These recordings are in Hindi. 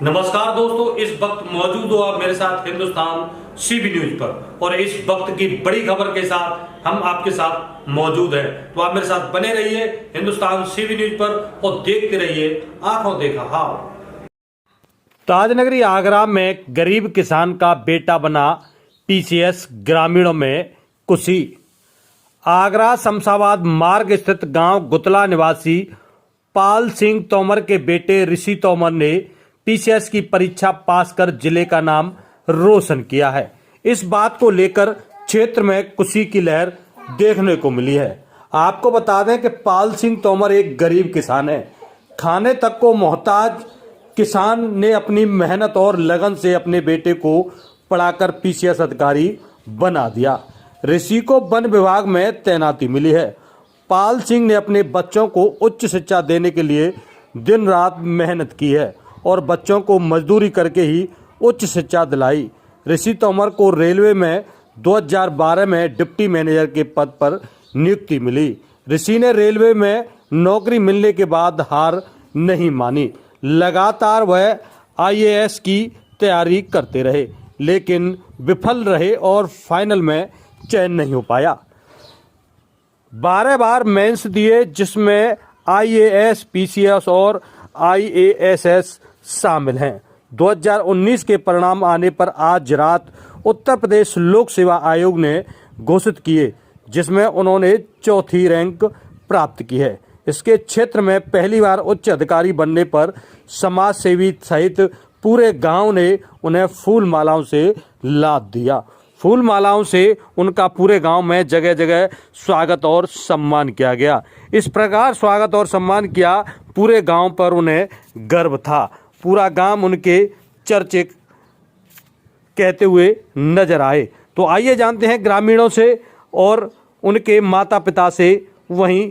नमस्कार दोस्तों, इस वक्त मौजूद हो आप मेरे साथ हिंदुस्तान सीबी न्यूज पर और इस वक्त की बड़ी खबर के साथ हम आपके साथ मौजूद हैं। तो आप मेरे साथ बने रहिए हिंदुस्तान सीबी न्यूज पर और देखते रहिए आंखों देखा हाल। ताजनगरी आगरा में गरीब किसान का बेटा बना पीसीएस, ग्रामीणों में खुशी। आगरा शमशाबाद मार्ग स्थित गांव गुतला निवासी पाल सिंह तोमर के बेटे ऋषि तोमर ने पीसीएस की परीक्षा पास कर जिले का नाम रोशन किया है। इस बात को लेकर क्षेत्र में खुशी की लहर देखने को मिली है। आपको बता दें कि पाल सिंह तोमर एक गरीब किसान है। खाने तक को मोहताज किसान ने अपनी मेहनत और लगन से अपने बेटे को पढ़ाकर पीसीएस अधिकारी बना दिया। ऋषि को वन विभाग में तैनाती मिली है। पाल सिंह ने अपने बच्चों को उच्च शिक्षा देने के लिए दिन रात मेहनत की है और बच्चों को मजदूरी करके ही उच्च शिक्षा दिलाई। ऋषि तोमर को रेलवे में 2012 में डिप्टी मैनेजर के पद पर नियुक्ति मिली। ऋषि ने रेलवे में नौकरी मिलने के बाद हार नहीं मानी। लगातार वह आईएएस की तैयारी करते रहे, लेकिन विफल रहे और फाइनल में चयन नहीं हो पाया। 12 बार मेंस दिए, जिसमें आईएएस, पीसीएस और आईएएसएस शामिल हैं। 2019 के परिणाम आने पर आज रात उत्तर प्रदेश लोक सेवा आयोग ने घोषित किए, जिसमें उन्होंने चौथी रैंक प्राप्त की है। इसके क्षेत्र में पहली बार उच्च अधिकारी बनने पर समाज सेवी सहित पूरे गांव ने उन्हें फूल मालाओं से लाद दिया। फूल मालाओं से उनका पूरे गांव में जगह जगह स्वागत और सम्मान किया गया। इस प्रकार स्वागत और सम्मान किया, पूरे गांव पर उन्हें गर्व था। पूरा गांव उनके चर्चे कहते हुए नजर आए। तो आइए जानते हैं ग्रामीणों से और उनके माता पिता से, वहीं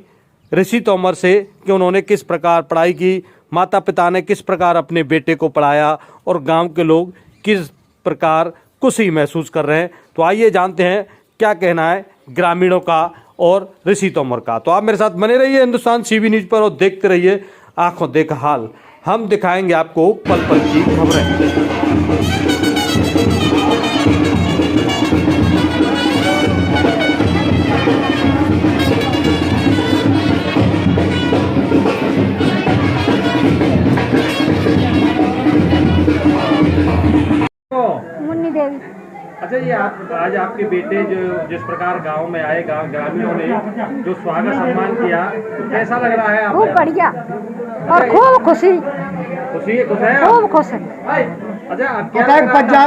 ऋषि तोमर से, कि उन्होंने किस प्रकार पढ़ाई की, माता पिता ने किस प्रकार अपने बेटे को पढ़ाया और गांव के लोग किस प्रकार खुशी महसूस कर रहे हैं। तो आइए जानते हैं क्या कहना है ग्रामीणों का और ऋषि तोमर का। तो आप मेरे साथ बने रहिए हिंदुस्तान सीबी न्यूज पर और देखते रहिए आंखों देखा हाल। हम दिखाएंगे आपको पल पल की खबरें। मुन्नी देवी। अच्छा, ये आप आज आपके बेटे जो जिस प्रकार गांव में आए, ग्रामीणों ने जो स्वागत सम्मान किया, तो कैसा लग रहा है आपको? खूब बढ़िया और खूब खुशी खुश है, खूब खुश है। अच्छा, आपने क्या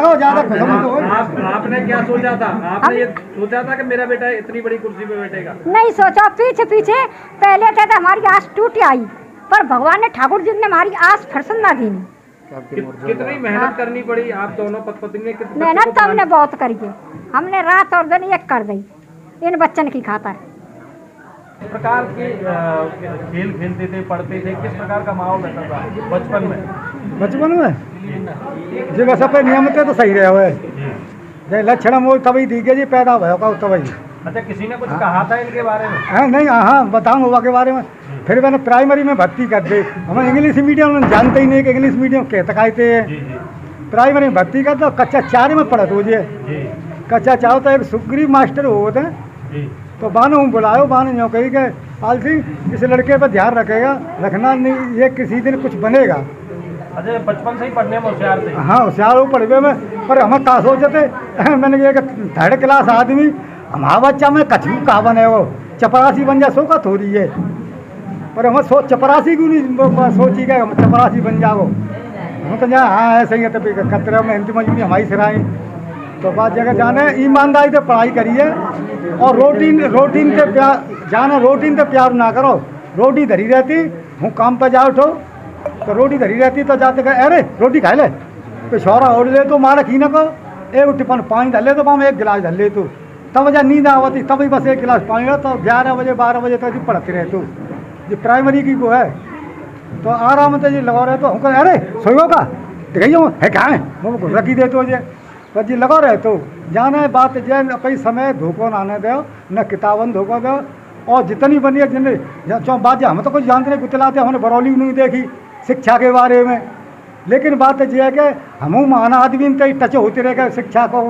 सोचा था? आपने ये सोचा था कि मेरा बेटा इतनी बड़ी कुर्सी पे बैठेगा? नहीं सोचा, पीछे पीछे पहले थे तो हमारी आस टूट आई, पर भगवान ने, ठाकुर जी ने हमारी आस फरसन ना दी। कितनी मेहनत करनी पड़ी आप दोनों पत्नी ने? मेहनत तो हमने बहुत करी है। हमने रात और दिन एक कर दी इन बच्चन की खातर। किस प्रकार के खेल खेलते थे, पढ़ते थे, किस प्रकार का माहौल रहता था बचपन में? बचपन में जी बस अपने नियम थे तो सही रहे हुए जे लक्षण वो तभी दिखे जी पैदा होगा तभी। अच्छा, किसी ने कुछ कहा था इनके बारे में? हाँ नहीं, हाँ बताऊँ हुआ के बारे में। फिर मैंने प्राइमरी में भर्ती कर दी। हमें इंग्लिश मीडियम में जानते ही नहीं कि इंग्लिश मीडियम कहते कहते हैं। प्राइमरी में भर्ती कर दो, कक्षा 4 में पढ़त हो जे। कक्षा 4 तो एक सुग्रीव मास्टर होते हैं, तो बानो बुलायो, बानो यूँ कही कि पाल सिंह इस लड़के पर ध्यान रखना नहीं, ये किसी दिन कुछ बनेगा। अच्छा, बचपन से ही पढ़ने में होशियार थे? हाँ होशियार हो पढ़वे में, पर हम कहा सोचते मैंने कहा कि 3rd क्लास आदमी हमारा बच्चा में कछू कहा बने, वो चपरासी बन जा, सो का थोड़ी है। पर हम चपरासी क्यों नहीं सोची गए, हम चपरासी बन जाओ। हम तो जहाँ हाँ ऐसे ही है, तभी खतरे में हिंदी मजबूरी हमारी सिराई। तो बात जगह जाने ईमानदारी से पढ़ाई करिए और रोटीन के प्यार जाना, रोटीन से प्यार ना करो। रोटी धरी रहती हूँ, काम पर जाओ उठो तो रोटी धरी रहती तो जाते कहे अरे रोटी खा ले, पिछौरा ओढ़ ले तो मारा की न को, एक टिफन पानी धर ले तो पाँव 1 गिलास धर ले तू, तब जब नींद आवती तभी बस 1 गिलास पानी लो, तो 11 बजे 12 बजे तक पढ़ते रहे तू। जो प्राइमरी की को है तो आराम से जी लगा रहे तो हम कहे अरे सोयो का दिखाइयो है कहाँ है, वो रखी दे तो जे तो जी लगा रहे तो जाना है बात जे कई समय धोखो ना आने दो, न किताबन धोखो दो। और जितनी बनी है जिन बात हम तो कुछ जानते नहीं, गुतलाते हमने बरौली नहीं देखी शिक्षा के बारे में, लेकिन बात ये है कि हम मान आदमी तो टच होते रहेगा शिक्षा को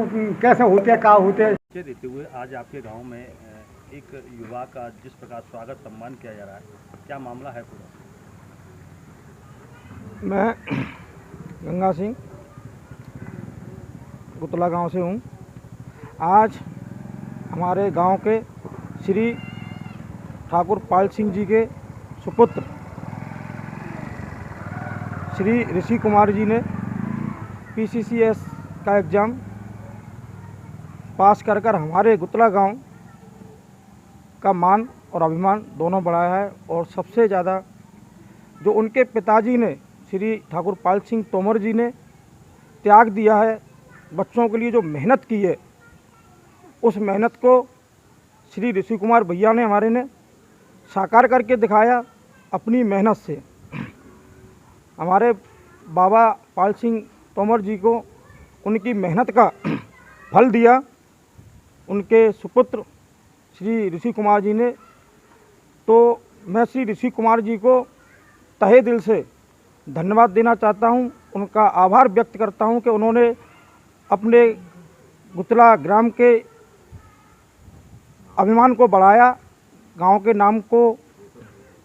कैसे होते हैं, क्या होते हैं। देते हुए आज आपके गांव में एक युवा का जिस प्रकार स्वागत सम्मान किया जा रहा है, क्या मामला है पूरा? मैं गंगा सिंह गुतला गांव से हूँ। आज हमारे गांव के श्री ठाकुर पाल सिंह जी के सुपुत्र श्री ऋषि कुमार जी ने PCCS का एग्ज़ाम पास कर हमारे गुतला गांव का मान और अभिमान दोनों बढ़ाया है। और सबसे ज़्यादा जो उनके पिताजी ने श्री ठाकुर पाल सिंह तोमर जी ने त्याग दिया है, बच्चों के लिए जो मेहनत की है, उस मेहनत को श्री ऋषि कुमार भैया ने हमारे ने साकार करके दिखाया अपनी मेहनत से। हमारे बाबा पाल सिंह तोमर जी को उनकी मेहनत का फल दिया उनके सुपुत्र श्री ऋषि कुमार जी ने। तो मैं श्री ऋषि कुमार जी को तहे दिल से धन्यवाद देना चाहता हूं, उनका आभार व्यक्त करता हूं कि उन्होंने अपने गुतला ग्राम के अभिमान को बढ़ाया, गांव के नाम को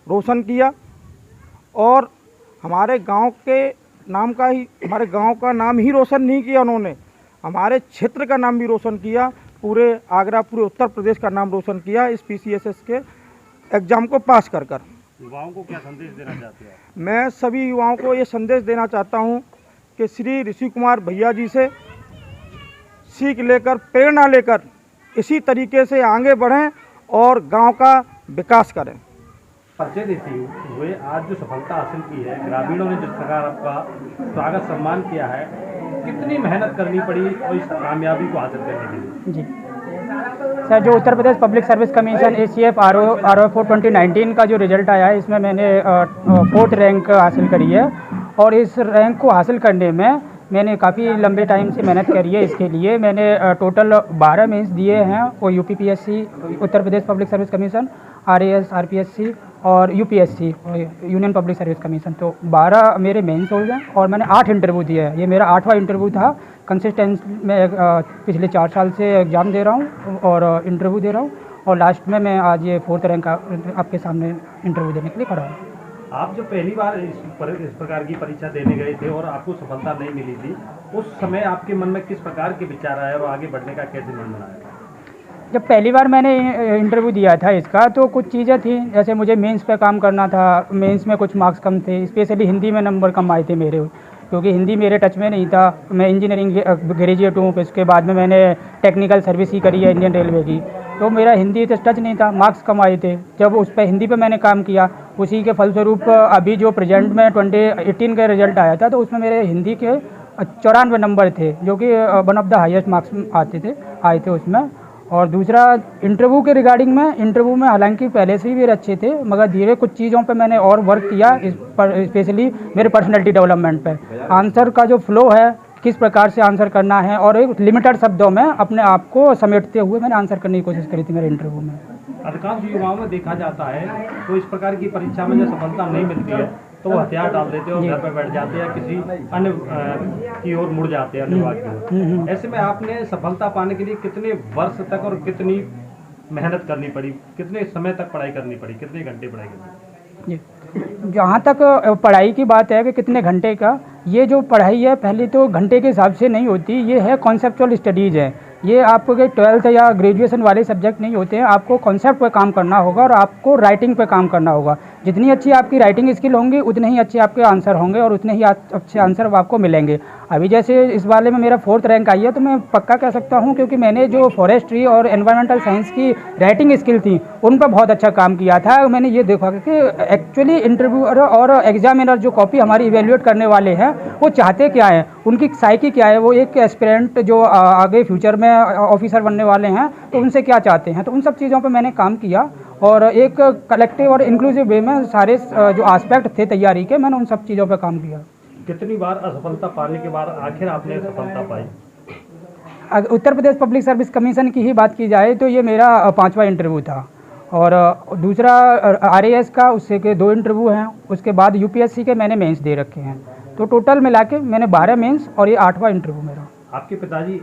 रोशन किया और हमारे गांव के नाम का ही, हमारे गांव का नाम ही रोशन नहीं किया उन्होंने, हमारे क्षेत्र का नाम भी रोशन किया, पूरे आगरा, पूरे उत्तर प्रदेश का नाम रोशन किया इस PCSS के एग्ज़ाम को पास कर। युवाओं को क्या संदेश देना चाहते हैं? मैं सभी युवाओं को ये संदेश देना चाहता हूँ कि श्री ऋषि कुमार भैया जी से सीख लेकर, प्रेरणा लेकर इसी तरीके से आगे बढ़ें और गांव का विकास करें। परिचय देते हुए आज जो सफलता हासिल की है, ग्रामीणों ने जिस प्रकार आपका स्वागत सम्मान किया है, कितनी मेहनत करनी पड़ी और इस कामयाबी को हासिल करने के लिए? जी सर, जो Uttar Pradesh public service commission ACF RO 2019 का जो रिजल्ट आया है, इसमें मैंने 4th रैंक हासिल करी है। और इस रैंक को हासिल करने में मैंने काफ़ी लंबे टाइम से मेहनत करी है। इसके लिए मैंने टोटल 12 मेंस दिए हैं और UPPSC, Uttar Pradesh public service commission, RAS RPSC और UPSC union public service commission. तो 12 मेरे मेंस हो गए और मैंने 8 इंटरव्यू दिए हैं। ये मेरा 8वां इंटरव्यू था। कंसिस्टेंस में पिछले 4 साल से एग्ज़ाम दे रहा हूँ और इंटरव्यू दे रहा हूँ और लास्ट में मैं आज ये 4th रैंक आपके सामने इंटरव्यू देने के लिए खड़ा हूँ। आप जब पहली बार इस प्रकार की परीक्षा देने गए थे और आपको सफलता नहीं मिली थी, उस समय आपके मन में किस प्रकार के विचार आए और आगे बढ़ने का कैसे मन बनाया? जब पहली बार मैंने इंटरव्यू दिया था इसका, तो कुछ चीज़ें थी, जैसे मुझे मेंस पे काम करना था। मेंस में कुछ मार्क्स कम थे, स्पेशली हिंदी में नंबर कम आए थे मेरे, क्योंकि हिंदी मेरे टच में नहीं था। मैं इंजीनियरिंग ग्रेजुएट हूँ, इसके बाद में मैंने टेक्निकल सर्विस ही करी है इंडियन रेलवे की, तो मेरा हिंदी तो टच नहीं था, मार्क्स कम आए थे। जब उस पर हिंदी पे मैंने काम किया, उसी के फलस्वरूप अभी जो प्रेजेंट में 2018 का रिजल्ट आया था, तो उसमें मेरे हिंदी के 94 नंबर थे, जो कि one of the highest marks आए थे उसमें। और दूसरा इंटरव्यू के रिगार्डिंग में, इंटरव्यू में हालांकि पहले से ही मेरे अच्छे थे, मगर धीरे कुछ चीज़ों पे मैंने और वर्क किया, इस पर स्पेशली मेरे पर्सनैलिटी डेवलपमेंट पे। आंसर का जो फ्लो है, किस प्रकार से आंसर करना है और एक लिमिटेड शब्दों में अपने आप को समेटते हुए मैंने आंसर करने की कोशिश करी थी मेरे इंटरव्यू में। अधिकांश युवाओं में देखा जाता है तो इस प्रकार की परीक्षा में जब सफलता नहीं मिलती है तो वो हथियार डाल देते हैं और घर पर बैठ जाते हैं, किसी अन्य की ओर मुड़ जाते हैं, अन्य विभाग की ओर। ऐसे में आपने सफलता पाने के लिए कितने वर्ष तक और कितनी मेहनत करनी पड़ी, कितने समय तक पढ़ाई करनी पड़ी, कितने घंटे पढ़ाई करनी पड़ी? जहाँ तक पढ़ाई की बात है कि कितने घंटे का, ये जो पढ़ाई है पहले तो घंटे के हिसाब से नहीं होती, ये है कॉन्सेप्चुअल स्टडीज़ है। ये आपको के 12th या ग्रेजुएशन वाले सब्जेक्ट नहीं होते हैं, आपको कॉन्सेप्ट पे काम करना होगा और आपको राइटिंग पे काम करना होगा। जितनी अच्छी आपकी राइटिंग स्किल होंगी, उतने ही अच्छे आपके आंसर होंगे और उतने ही अच्छे आंसर आपको मिलेंगे। अभी जैसे इस वाले में मेरा 4th रैंक आई है, तो मैं पक्का कह सकता हूँ, क्योंकि मैंने जो फॉरेस्ट्री और एनवायरमेंटल साइंस की राइटिंग स्किल थी, उन पर बहुत अच्छा काम किया था। मैंने ये देखा कि एक्चुअली इंटरव्यूअर और एग्जामिनर जो कॉपी हमारी इवेल्युएट करने वाले हैं, वो चाहते क्या है, उनकी साइकी क्या है, वो एक एस्पिरेंट जो आगे फ्यूचर में ऑफिसर बनने वाले हैं, तो उनसे क्या चाहते हैं। तो उन सब चीज़ों पर मैंने काम किया और एक कलेक्टिव और इंक्लूसिव वे में सारे जो एस्पेक्ट थे तैयारी के, मैंने उन सब चीज़ों पर काम किया। कितनी बार असफलता पाने के बाद आखिर आपने सफलता पाई? उत्तर प्रदेश पब्लिक सर्विस कमीशन की ही बात की जाए तो ये मेरा 5वां इंटरव्यू था और दूसरा RAS का, उससे के 2 इंटरव्यू हैं। उसके बाद UPSC के मैंने मेंस दे रखे हैं। तो तो टोटल मिला के मैंने 12 मेंस और ये 8वां इंटरव्यू मेरा। आपके पिताजी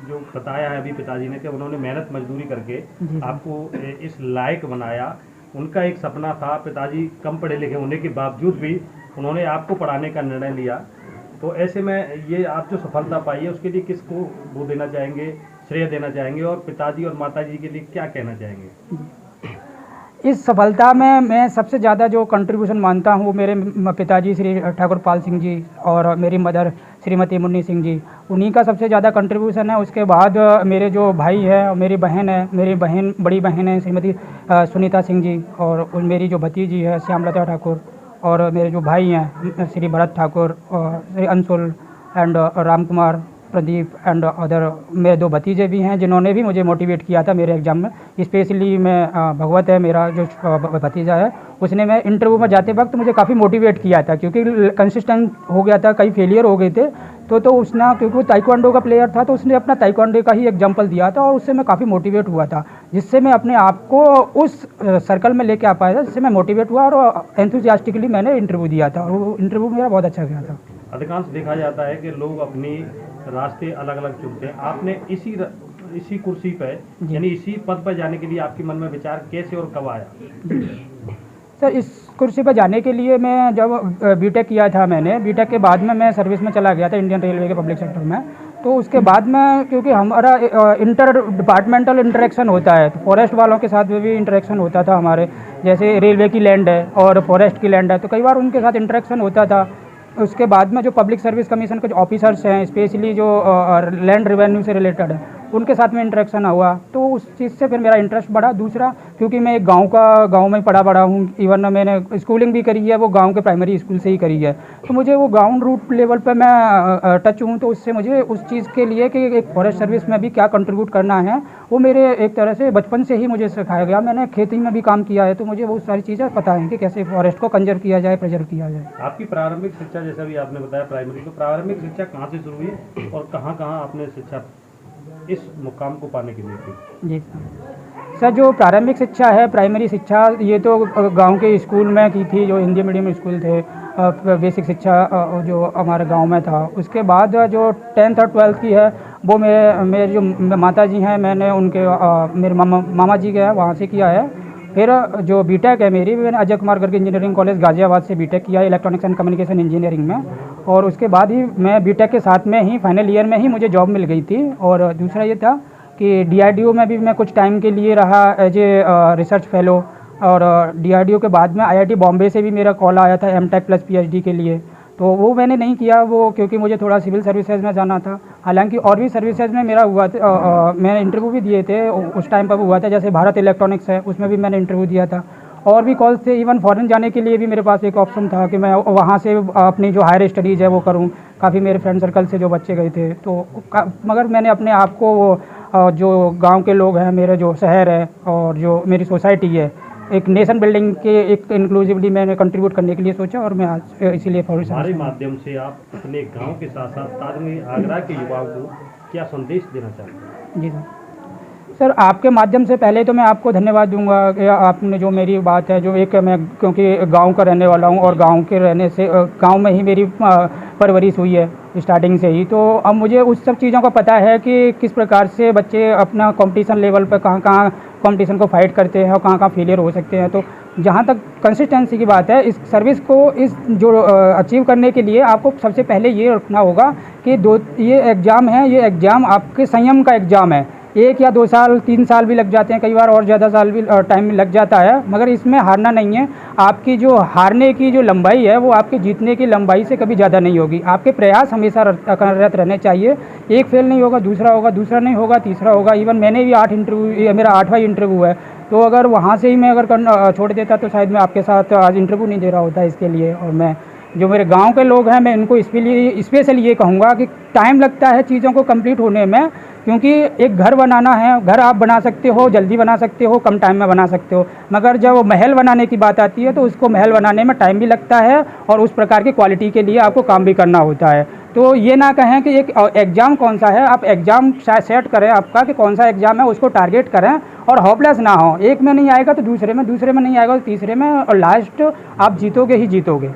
जो बताया है अभी पिताजी ने कि उन्होंने मेहनत मजदूरी करके जी। आपको इस लायक बनाया। उनका एक सपना था, पिताजी कम पढ़े लिखे होने के बावजूद भी उन्होंने आपको पढ़ाने का निर्णय लिया। तो ऐसे में ये आप जो सफलता पाई है उसके लिए किसको वो देना चाहेंगे, श्रेय देना चाहेंगे, और पिताजी और माताजी के लिए क्या कहना चाहेंगे? इस सफलता में मैं सबसे ज़्यादा जो कंट्रीब्यूशन मानता हूँ वो मेरे पिताजी श्री ठाकुर पाल सिंह जी और मेरी मदर श्रीमती मुन्नी सिंह जी, उन्हीं का सबसे ज़्यादा कंट्रीब्यूशन है। उसके बाद मेरे जो भाई है और मेरी बहन है, मेरी बहन बड़ी बहन है श्रीमती सुनीता सिंह जी, और मेरी जो भतीजी है श्यामलता ठाकुर, और मेरे जो भाई हैं श्री भरत ठाकुर और Shri Anshul and Ram Kumar Pradeep and other, मेरे 2 भतीजे भी हैं जिन्होंने भी मुझे मोटिवेट किया था मेरे एग्ज़ाम में। स्पेशली मैं भगवत है मेरा जो भतीजा है, उसने मैं इंटरव्यू में जाते वक्त मुझे काफ़ी मोटिवेट किया था, क्योंकि कंसिस्टेंट हो गया था, कई फेलियर हो गए थे। तो उसने, क्योंकि वो ताइक्वांडो का प्लेयर था, तो उसने अपना ताइक्वांडो का ही एग्जाम्पल दिया था और उससे मैं काफ़ी मोटिवेट हुआ था, जिससे मैं अपने आप को उस सर्कल में लेके आ पाया था, जिससे मैं मोटिवेट हुआ और एंथुसियास्टिकली मैंने इंटरव्यू दिया था और वो इंटरव्यू मेरा बहुत अच्छा गया था। अधिकांश देखा जाता है कि लोग अपनी रास्ते अलग अलग चुनते हैं। आपने इसी कुर्सी पे यानी इसी पद पर जाने के लिए आपके मन में विचार कैसे और कब आया? सर, इस कुर्सी पर जाने के लिए मैं जब बीटेक किया था, मैंने बीटेक के बाद में मैं सर्विस में चला गया था इंडियन रेलवे के पब्लिक सेक्टर में। तो उसके बाद में क्योंकि हमारा इंटर डिपार्टमेंटल इंटरेक्शन होता है, तो फॉरेस्ट वालों के साथ भी इंटरेक्शन होता था हमारे, जैसे रेलवे की लैंड है और फॉरेस्ट की लैंड है, तो कई बार उनके साथ इंटरेक्शन होता था। उसके बाद में जो पब्लिक सर्विस कमीशन के जो ऑफिसर्स हैं, स्पेशली जो लैंड रेवेन्यू से रिलेटेड है, उनके साथ में इंटरेक्शन हुआ, तो उस चीज़ से फिर मेरा इंटरेस्ट बढ़ा। दूसरा, क्योंकि मैं एक गांव में पढ़ा बड़ा हूँ, इवन मैंने स्कूलिंग भी करी है वो गांव के प्राइमरी स्कूल से ही करी है, तो मुझे वो ग्राउंड रूट लेवल पे मैं टच हूँ। तो उससे मुझे उस चीज़ के लिए कि एक फॉरेस्ट सर्विस में भी क्या कंट्रीब्यूट करना है, वो मेरे एक तरह से बचपन से ही मुझे सिखाया गया। मैंने खेती में भी काम किया है, तो मुझे वो सारी चीज़ें पता है कि कैसे फॉरेस्ट को कंजर्व किया जाए, प्रिजर्व किया जाए। आपकी प्रारंभिक शिक्षा, जैसा भी आपने बताया प्राइमरी, तो प्रारंभिक शिक्षा कहाँ से शुरू हुई और कहाँ कहाँ आपने शिक्षा इस मुकाम को पाने के लिए की? जी सर, जो प्रारंभिक शिक्षा है, प्राइमरी शिक्षा, ये तो गांव के स्कूल में की थी, जो हिंदी मीडियम स्कूल थे, बेसिक शिक्षा जो हमारे गांव में था। उसके बाद जो 10th और 12th की है, वो मेरे जो माता जी हैं, मैंने उनके मेरे मामा जी के हैं वहाँ से किया है। फिर जो बीटेक है मेरी, मैंने अजय कुमार गर्ग इंजीनियरिंग कॉलेज गाजियाबाद से बीटेक किया है इलेक्ट्रॉनिक्स एंड कम्युनिकेशन इंजीनियरिंग में, और उसके बाद ही मैं बीटेक के साथ में ही फाइनल ईयर में ही मुझे जॉब मिल गई थी। और दूसरा ये था कि DRDO में भी मैं कुछ टाइम के लिए रहा एज ए रिसर्च फेलो, और DRDO के बाद में IIT बॉम्बे से भी मेरा कॉल आया था MTech प्लस PhD के लिए, तो वो मैंने नहीं किया, वो क्योंकि मुझे थोड़ा सिविल सर्विसेज में जाना था। हालांकि और भी सर्विसेज में मेरा हुआ था, मैंने इंटरव्यू भी दिए थे उस टाइम पर हुआ था, जैसे भारत इलेक्ट्रॉनिक्स है, उसमें भी मैंने इंटरव्यू दिया था। और भी कॉल्स थे, इवन फॉरेन जाने के लिए भी मेरे पास एक ऑप्शन था कि मैं वहाँ से अपनी जो हायर स्टडीज़ है वो करूँ। काफ़ी मेरे फ्रेंड सर्कल से जो बच्चे गए थे, तो मगर मैंने अपने आप को जो गांव के लोग हैं, मेरे जो शहर है और जो मेरी सोसाइटी है, एक नेशन बिल्डिंग के एक इंक्लूसिवली मैंने कंट्रीब्यूट करने के लिए सोचा, और मैं आज इसीलिए फॉरेस्ट हमारे माध्यम से आप अपने गाँव के साथ साथ ताजमहल आगरा के युवाओं को क्या संदेश देना चाहते हैं? जी सर, आपके माध्यम से पहले तो मैं आपको धन्यवाद दूंगा कि आपने जो मेरी बात है, जो एक मैं क्योंकि गांव का रहने वाला हूं और गांव के रहने से गांव में ही मेरी परवरिश हुई है स्टार्टिंग से ही, तो अब मुझे उस सब चीज़ों का पता है कि किस प्रकार से बच्चे अपना कंपटीशन लेवल पर कहाँ कहाँ कंपटीशन को फाइट करते हैं और कहाँ कहाँ फेलियर हो सकते हैं। तो जहाँ तक कंसिस्टेंसी की बात है, इस सर्विस को इस जो अचीव करने के लिए आपको सबसे पहले ये रखना होगा कि ये एग्ज़ाम है, ये एग्ज़ाम आपके संयम का एग्ज़ाम है। 1 या 2 साल 3 साल भी लग जाते हैं, कई बार और ज़्यादा साल भी टाइम लग जाता है, मगर इसमें हारना नहीं है। आपकी जो हारने की जो लंबाई है वो आपके जीतने की लंबाई से कभी ज़्यादा नहीं होगी। आपके प्रयास हमेशा अकारत रहने चाहिए। एक फेल नहीं होगा, दूसरा होगा, दूसरा नहीं होगा, तीसरा होगा। इवन मैंने भी 8 इंटरव्यू, मेरा 8वां इंटरव्यू है, तो अगर वहाँ से ही मैं अगर छोड़ देता तो शायद मैं आपके साथ आज इंटरव्यू नहीं दे रहा होता इसके लिए। और मैं जो मेरे गांव के लोग हैं, मैं इनको स्पेशली ये कहूँगा कि टाइम लगता है चीज़ों को कंप्लीट होने में, क्योंकि एक घर बनाना है, घर आप बना सकते हो, जल्दी बना सकते हो, कम टाइम में बना सकते हो, मगर जब महल बनाने की बात आती है तो उसको महल बनाने में टाइम भी लगता है और उस प्रकार की क्वालिटी के लिए आपको काम भी करना होता है। तो ये ना कहें कि एक एग्ज़ाम कौन सा है, आप एग्ज़ाम सेट करें आपका कि कौन सा एग्ज़ाम है, उसको टारगेट करें और होपलेस ना हो। एक में नहीं आएगा तो दूसरे में नहीं आएगा तो तीसरे में, और लास्ट आप जीतोगे ही जीतोगे।